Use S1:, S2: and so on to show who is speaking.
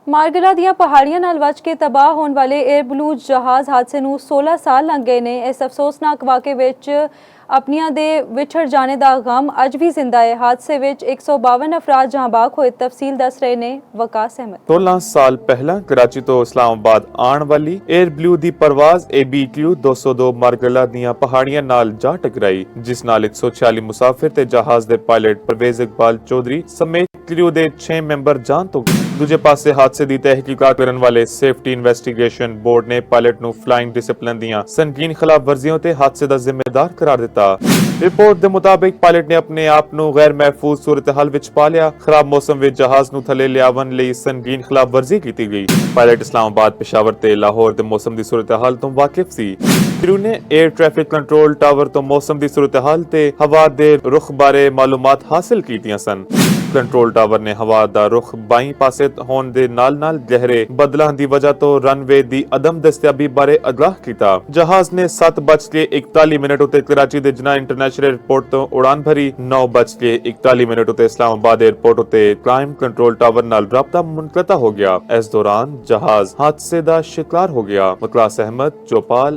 S1: ਮਾਰਗਲਾ ਦੀਆਂ ਪਹਾੜੀਆਂ ਨਾਲ ਵੱਜ ਕੇ ਤਬਾਹ ਹੋਣ ਵਾਲੇ 에ਅਰ ਬਲੂ ਜਹਾਜ਼ ਹਾਦਸੇ ਨੂੰ 16 ਸਾਲ ਲੰਘ ਗਏ ਨੇ। ਇਸ ਅਫਸੋਸਨਾਕ ਵਾक़ੇ ਵਿੱਚ ਆਪਣੀਆਂ ਦੇ ਵਿਛੜ ਜਾਣੇ ਦਾ ਗਮ ਅੱਜ ਵੀ ਜ਼ਿੰਦਾ ਹੈ। ਹਾਦਸੇ ਵਿੱਚ 152 ਅਫਰਾਦ ਜਹਾਂ ਬਾਗ ਹੋਏ। ਤਫਸੀਲ ਦੱਸ ਰਹੇ ਨੇ ਵਕਾਸ ਅਹਿਮਦ।
S2: 16 ਸਾਲ ਪਹਿਲਾਂ ਕਰਾਚੀ ਤੋਂ ਇਸਲਾਮਾਬਾਦ ਆਉਣ ਵਾਲੀ 에ਅਰ ਬਲੂ ਦੀ ਪਰਵਾਜ਼ ABQ 202 ਮਾਰਗਲਾ ਦੀਆਂ ਪਹਾੜੀਆਂ ਨਾਲ ਜਾ ਟਕਰਾਈ, ਜਿਸ ਨਾਲ 146 ਮੁਸਾਫਿਰ ਤੇ ਜਹਾਜ਼ ਦੇ ਪਾਇਲਟ ਪਰਵੇਜ਼ ਇਕਬਾਲ ਚੌਧਰੀ ਸਮੇਤ ਕ੍ਰਿਊ ਦੇ 6 ਮੈਂਬਰ ਜਾਨ ਤੋਂ ਗਏ। ਦੂਜੇ ਪਾਸੇ ਹਾਦਸੇ ਦੀ ਤਹਿਕੀਕਾਤ ਕਰਨ ਵਾਲੇ ਸੇਫਟੀ ਇਨਵੈਸਟੀਗੇਸ਼ਨ ਬੋਰਡ ਨੇ ਪਾਇਲਟ ਨੂੰ ਫਲਾਈਂਗ ਡਿਸਪਲਿਨ ਦੀਆਂ ਸੰਗੀਨ ਖਿਲਾਫਵਰਜ਼ੀਆਂ ਤੇ ਹਾਦਸੇ ਦਾ ਜ਼ਿੰਮੇਦਾਰ ਕਰਾਰ ਦਿੱਤਾ। ਰਿਪੋਰਟ ਦੇ ਮੁਤਾਬਿਕ ਪਾਇਲਟ ਨੇ ਆਪਣੇ ਆਪ ਨੂੰ ਗੈਰ ਮਹਿਫੂਜ਼ ਸੂਰਤ-ਹਾਲ ਵਿੱਚ ਪਾ ਲਿਆ। ਖਰਾਬ ਮੌਸਮ ਵਿੱਚ ਜਹਾਜ਼ ਨੂੰ ਥੱਲੇ ਲਿਆਵਣ ਲਈ ਸੰਗੀਨ ਖਿਲਾਫਵਰਜ਼ੀ ਕੀਤੀ ਗਈ। ਪਾਇਲਟ ਇਸਲਾਮਾਬਾਦ, ਪਿਸ਼ਾਵਰ ਤੇ ਲਾਹੌਰ ਦੇ ਮੌਸਮ ਦੀ ਸੂਰਤ-ਹਾਲ ਤੋਂ ਵਾਕਿਫ ਸੀ। ਕ੍ਰੂ ਨੇ 에ਅਰ ਟ੍ਰੈਫਿਕ ਕੰਟਰੋਲ ਟਾਵਰ ਤੋਂ ਮੌਸਮ ਦੀ ਸੂਰਤ-ਹਾਲ ਤੇ ਹਵਾ ਦੇ ਰੁਖ ਬਾਰੇ ਮਾਲੂਮਾਤ ਹਾਸਲ ਕੀਤੀਆਂ ਸਨ। ਕੰਟਰੋਲ ਟਾਵਰ ਨੇ ਹਵਾ ਦਾ ਰੁਖ ਬਾਈਂ ਪਾਸੇ ਹੋਣ ਦੇ ਨਾਲ-ਨਾਲ ਗਹਿਰੇ ਬੱਦਲਾਂ ਦੀ ਵਜ੍ਹਾ ਤੋਂ ਰਨਵੇ ਦੀ ਅਦਮ ਦਸਤਿਆਬੀ ਬਾਰੇ ਅਗਾਹ ਕੀਤਾ। ਜਹਾਜ਼ ਨੇ 7:41 ਉੱਤੇ ਕਰਾਚੀ ਦੇ ਜਨਾਹ ਇੰਟਰਨੈਸ਼ਨਲ 에ਅਰਪੋਰਟ ਤੋਂ ਉਡਾਨ ਭਰੀ। 9:41 ਉੱਤੇ ਇਸਲਾਮਾਬਾਦ 에ਅਰਪੋਰਟ ਉੱਤੇ ਕਲਾਈਮ ਕੰਟਰੋਲ ਟਾਵਰ ਨਾਲ ਰਾਬਤਾ ਮੁਨਕਤਾ ਹੋ ਗਿਆ। ਇਸ ਦੌਰਾਨ ਜਹਾਜ਼ ਹਾਦਸੇ ਦਾ ਸ਼ਿਕਾਰ ਹੋ ਗਿਆ। ਵਕਾਸ ਅਹਿਮਦ, ਚੌਪਾਲ,